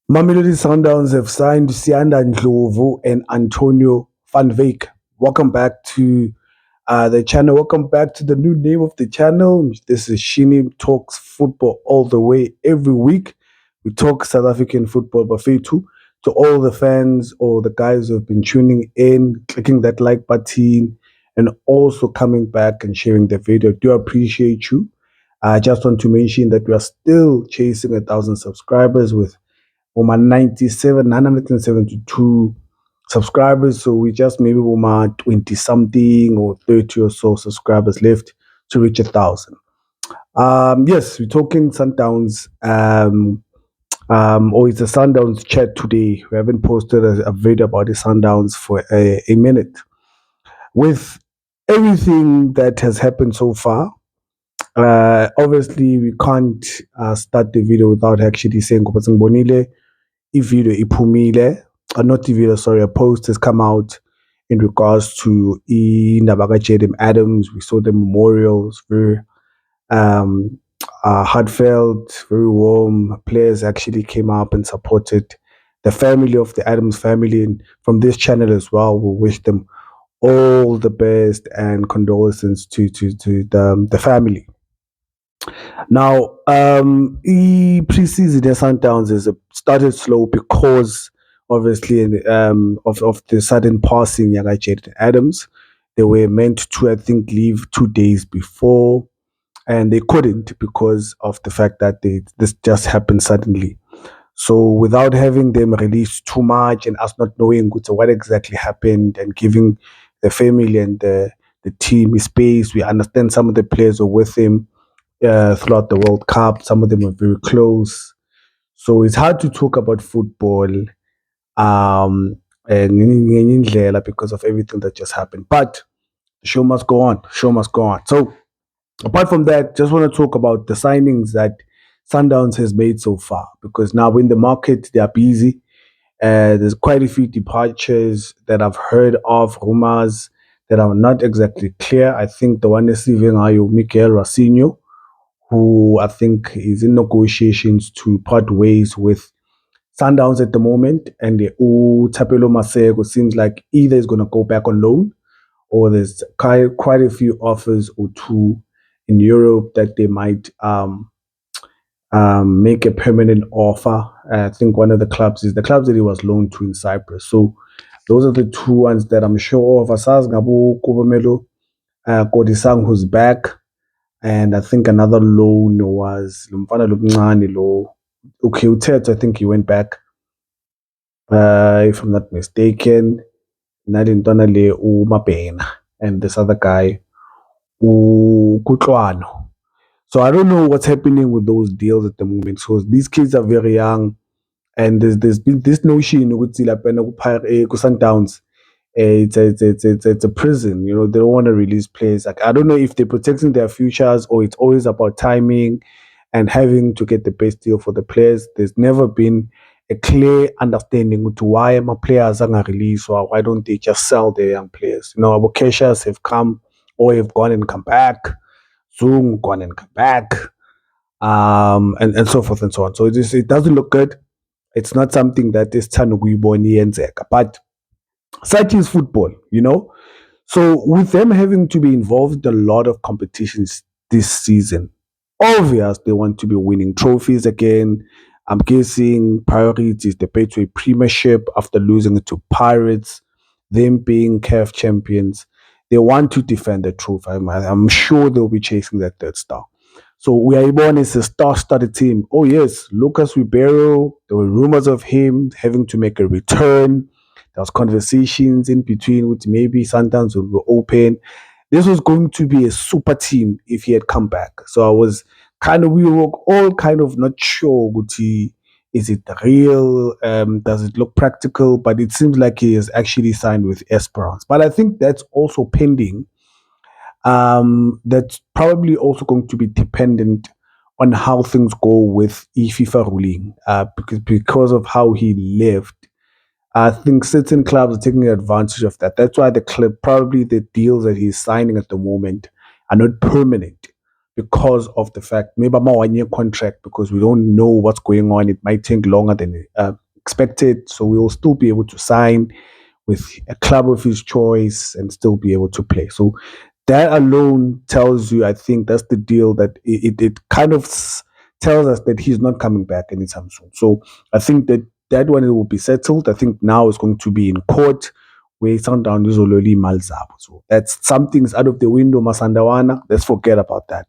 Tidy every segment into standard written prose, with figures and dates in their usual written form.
Mamelodi Sundowns have signed Sianda Ndlovu and Antonio van Veek. Welcome back to the channel. Welcome back to the new name of the channel. This is Shini Talks Football all the way every week. We talk South African football, but too to all the fans or the guys who have been tuning in, clicking that like button, and also coming back and sharing the video. Do appreciate you. I just want to mention that we are still chasing 1,000 subscribers with 972 subscribers. So we just maybe 20 something or 30 or so subscribers left to reach 1,000. Yes, we're talking Sundowns. Or it's a Sundowns chat today. We haven't posted a video about the Sundowns for a minute. With everything that has happened so far, obviously we can't start the video without actually saying Bonile i-video iphumile, not i-video, sorry, a post has come out in regards to indaba Jaden Adams. We saw the memorials, very um, heartfelt, very warm. Players actually came up and supported the family of the Adams family, and from this channel as well, we wish them all the best and condolences to the family. Now, preseason at Sundowns is started slow because obviously of the sudden passing Yaga Jaden Adams. They were meant to, I think, leave 2 days before, and they couldn't because of the fact that this just happened suddenly. So without having them release too much and us not knowing what exactly happened and giving the family and the team space, we understand some of the players were with him throughout the World Cup. Some of them are very close. So it's hard to talk about football um, and because of everything that just happened. But the show must go on. Show must go on. So apart from that, just want to talk about the signings that Sundowns has made so far because now in the market they are busy. There's quite a few departures that I've heard of, rumors that are not exactly clear. I think the one is leaving are Miguel Racinho, who I think is in negotiations to part ways with Sundowns at the moment. And the Tapelo Masego seems like either is going to go back on loan or there's quite a few offers or two in Europe that they might make a permanent offer. I think one of the clubs is the clubs that he was loaned to in Cyprus. So those are the two ones that I'm sure of. Asaz Gabu Kubamelo Kodisang, who's back. And I think another loan was Lumfana Lubnani Lo. Okay, Utet, I think he went back, if I'm not mistaken. Nadintwana Le Umapena. And this other guy, Kutlwano. So I don't know what's happening with those deals at the moment. So these kids are very young, and there's been this notion ukuthi lapha Sundowns, it's a prison. You know, they don't want to release players. Like I don't know if they're protecting their futures or it's always about timing and having to get the best deal for the players. There's never been a clear understanding to why my players are not released or why don't they just sell their young players. You know, our cashers have come or have gone and come back. Zoom gone and come back, and so forth and so on. So it doesn't look good. It's not something that is Tanugui and Zeka, but such is football, you know. So with them having to be involved in a lot of competitions this season, obvious they want to be winning trophies again. I'm guessing priority is the Betway Premiership after losing it to Pirates, them being CAF champions. They want to defend the trophy. I'm sure they'll be chasing that third star. So we are born as a star-studded team. Oh yes, Lucas Ribeiro. There were rumors of him having to make a return. There was conversations in between which maybe Sundowns will open. This was going to be a super team if he had come back. So I was we were all kind of not sure, Guti, is it real? Does it look practical? But it seems like he has actually signed with Esperance. But I think that's also pending. That's probably also going to be dependent on how things go with FIFA ruling, because of how he left. I think certain clubs are taking advantage of that. That's why the club, probably the deals that he's signing at the moment are not permanent because of the fact maybe I'm a 1 year contract because we don't know what's going on. It might take longer than expected. So we will still be able to sign with a club of his choice and still be able to play. So that alone tells you, I think that's the deal that it kind of tells us that he's not coming back anytime soon. So I think that one will be settled. I think now it's going to be in court where Sundown is already Malzab. So that's something's out of the window, Masandawana. Let's forget about that.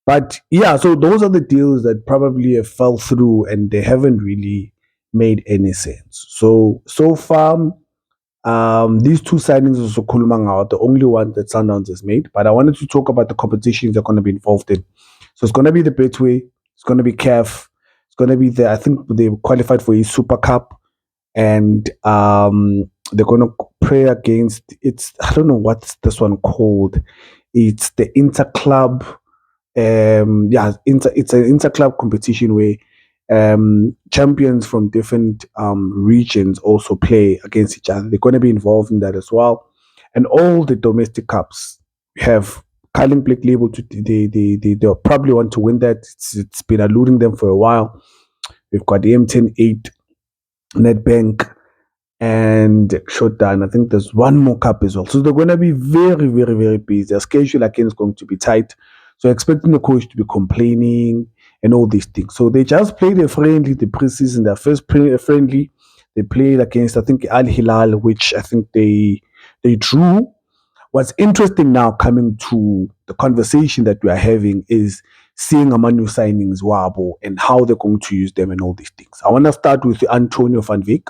But yeah, so those are the deals that probably have fell through and they haven't really made any sense. So far, these two signings of Sokulumang are the only one that Sundowns has made. But I wanted to talk about the competitions they're going to be involved in. So it's going to be the Betway, it's going to be CAF, it's going to be I think they qualified for a Super Cup, and they're going to play against, I don't know what's this one called. It's the Interclub. It's an interclub competition where champions from different regions also play against each other. They're going to be involved in that as well. And all the domestic cups have Carling Blake label to they'll probably want to win that. It's been eluding them for a while. We've got the M108, Nedbank, and Showdown. I think there's one more cup as well. So they're going to be very, very, very busy. Their schedule again is going to be tight. So expecting the coach to be complaining and all these things. So they just played a friendly, the preseason, their first friendly. They played against, I think, Al Hilal, which I think they drew. What's interesting now, coming to the conversation that we are having, is seeing Amanu signings, Wabo, and how they're going to use them and all these things. I want to start with Antonio van Vick.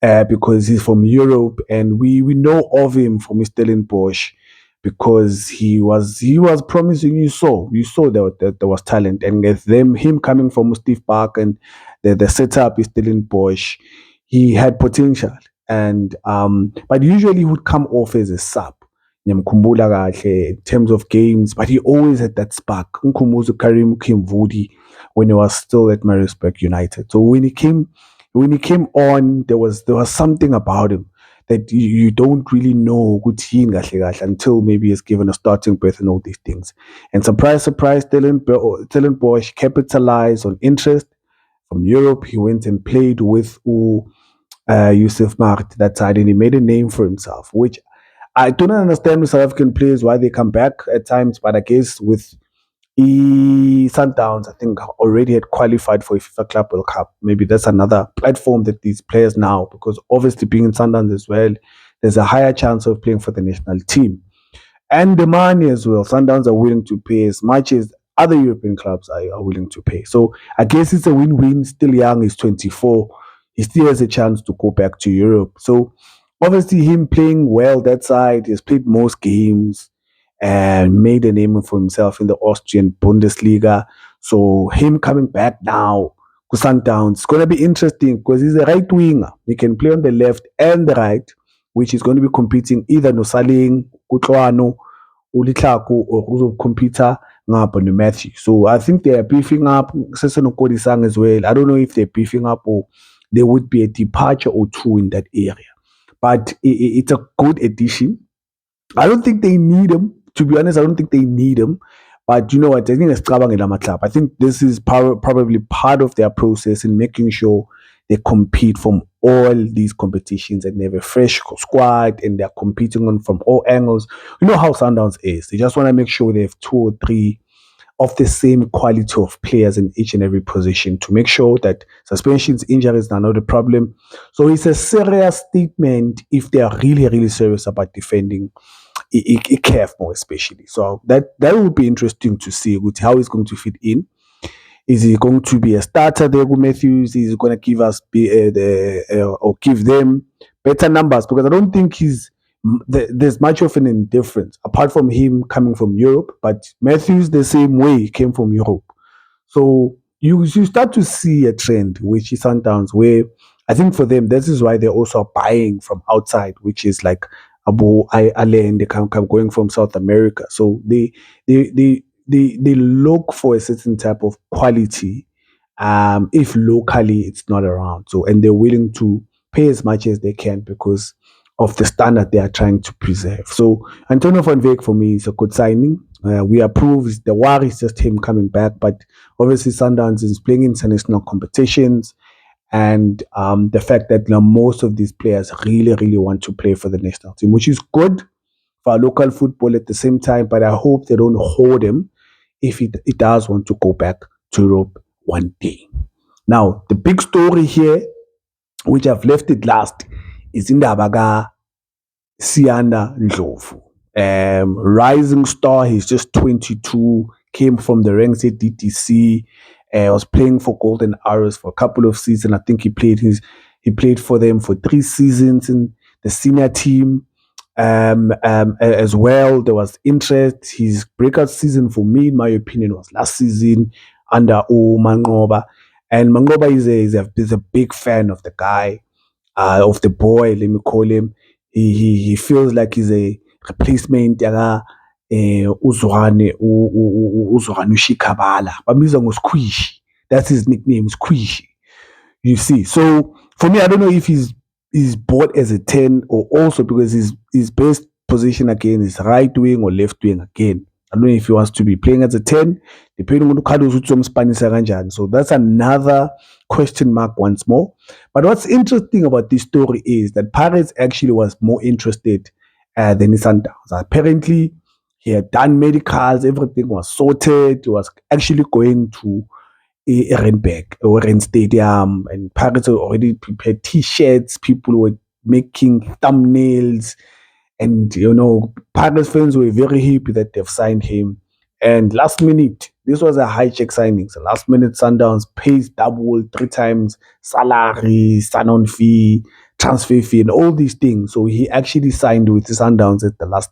Because he's from Europe, and we know of him from Stellenbosch because he was promising. You saw that there was talent, and with him coming from Steve Park and the setup is Stellenbosch, he had potential, and but usually he would come off as a sub. Nyamkhumbula kahle in terms of games, but he always had that spark. Nkhumbuzo Karim Kimvudi when he was still at Maritzburg United. So when he came on, there was something about him that you don't really know until maybe he's given a starting berth and all these things. And surprise, surprise, Stellenbosch capitalized on interest from Europe. He went and played with Yusuf Mart that side, and he made a name for himself, which I do not understand with South African players why they come back at times, but I guess with Sundowns, I think, already had qualified for a FIFA Club World Cup. Maybe that's another platform that these players now, because obviously being in Sundowns as well, there's a higher chance of playing for the national team. And the money as well. Sundowns are willing to pay as much as other European clubs are willing to pay. So I guess it's a win-win. Still young, he's 24. He still has a chance to go back to Europe. So obviously him playing well that side, he's played most games and made a name for himself in the Austrian Bundesliga. So him coming back now to Sundowns, it's going to be interesting because he's a right winger. He can play on the left and the right, which is going to be competing either no Saling, Kutlwano, Ulitlaku, or Uzo computer Ngapa no Matthew. So I think they are beefing up Sesano Kodisang as well. I don't know if they're beefing up or there would be a departure or two in that area. But it's a good addition. I don't think they need him. To be honest, I don't think they need him. But you know what? I think it's Club. I think this is probably part of their process in making sure they compete from all these competitions and they have a fresh squad and they're competing on from all angles. You know how Sundowns is. They just want to make sure they have 2 or 3 of the same quality of players in each and every position to make sure that suspensions, injuries are not a problem. So it's a serious statement if they are really, really serious about defending CAF more especially. So that would be interesting to see how he's going to fit in. Is he going to be a starter there with Matthews? Is he going to give us or give them better numbers? Because I don't think there's much of an indifference apart from him coming from Europe. But Matthews the same way he came from Europe. So you start to see a trend, which is Sundowns, where I think for them, this is why they're also buying from outside, which is like Abu Allen, they come going from South America. So they look for a certain type of quality if locally it's not around. So and they're willing to pay as much as they can because of the standard they are trying to preserve. So Antonio van Beek for me is a good signing. We approve. The worry is just him coming back, but obviously Sundowns is playing international competitions, and the fact that most of these players really, really want to play for the national team, which is good for our local football at the same time. But I hope they don't hold him if it does want to go back to Europe one day. Now, the big story here, which I've left it last, is indaba Sianda Ndlovu. Rising star, he's just 22, came from the ranks at DTC, was playing for Golden Arrows for a couple of seasons. I think he played for them for 3 seasons in the senior team. As well, there was interest. His breakout season for me, in my opinion, was last season under Mangoba. And Mangoba is a big fan of the guy, of the boy, let me call him. He feels like he's a replacement yaka Uzwane Ushikabala. Bambiza ngoSquishy. That's his nickname, Squishy. You see. So for me, I don't know if he's bought as a 10 or also because his best position again is right wing or left wing again. I don't know if he wants to be playing as a 10, depending on the So that's another question mark once more. But what's interesting about this story is that Pirates actually was more interested than his Sundowns. Apparently, he had done medicals, everything was sorted. He was actually going to Randburg or Rand Stadium, and Pirates had already prepared T-shirts. People were making thumbnails, and Pirates fans were very happy that they've signed him. And last minute, this was a high check signing. So last minute, Sundowns pays double, 3 times salary, sign-on fee, transfer fee, and all these things. So he actually signed with the Sundowns at the last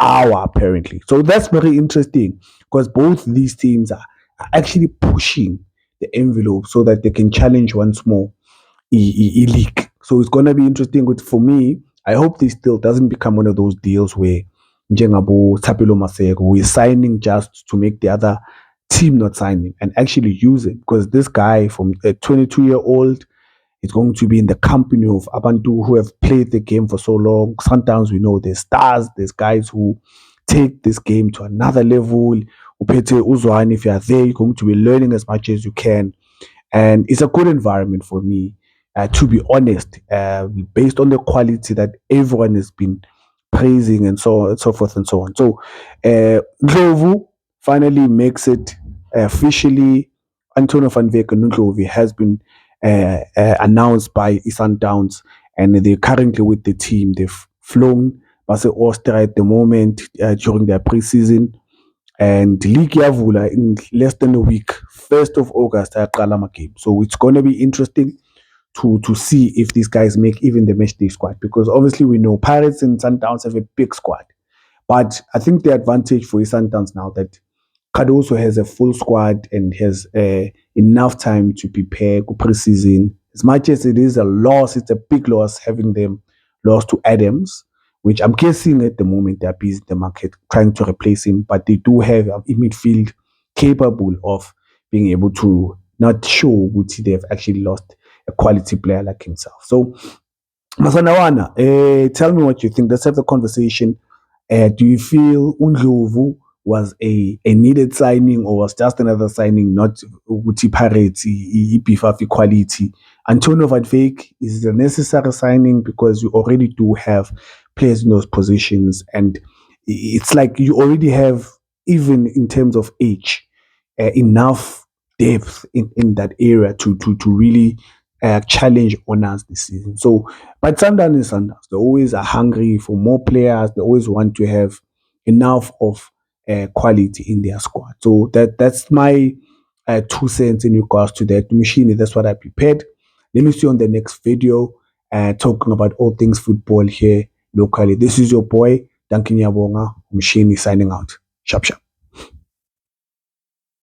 hour, apparently. So that's very interesting because both these teams are actually pushing the envelope so that they can challenge once more league. So it's gonna be interesting. For me, I hope this still doesn't become one of those deals where Njengabo Tapelo Maseko, we're signing just to make the other team not sign him and actually use it, because this guy from a 22-year-old is going to be in the company of Abantu who have played the game for so long. Sometimes we know there's stars, there's guys who take this game to another level. Upete Uzwan, if you are there, you're going to be learning as much as you can. And it's a good environment for me, to be honest, based on the quality that everyone has been praising and so forth and so on. So, Ndlovu finally makes it officially. Antonio van Beek Ndlovu has been announced by Sundowns, and they're currently with the team. They've flown Base Austria at the moment during their preseason. And League Yavula in less than a week, 1st of August, ayaqala game. So it's going to be interesting to see if these guys make even the matchday squad, because obviously we know Pirates and Sundowns have a big squad. But I think the advantage for Sundowns now that Cardoso has a full squad and has enough time to prepare pre-season. As much as it is a loss, it's a big loss having them lost to Adams, which I'm guessing at the moment they're busy in the market trying to replace him. But they do have a midfield capable of being able to not show which they've actually lost a quality player like himself. So, Masanawana, tell me what you think. Let's have the conversation. Do you feel Ndlovu was a needed signing, or was just another signing, not Uti Pirates, beef of equality? Antonio van Beek is a necessary signing because you already do have players in those positions, and it's like you already have, even in terms of age, enough depth in that area to really challenge honors this season. So, but Sundowns is Sundowns. They always are hungry for more players. They always want to have enough of quality in their squad. So that's my 2 cents in regards to that machine. That's what I prepared. Let me see you on the next video, talking about all things football here locally. This is your boy Duncan Yabonga, Machine, signing out. Sharp sharp.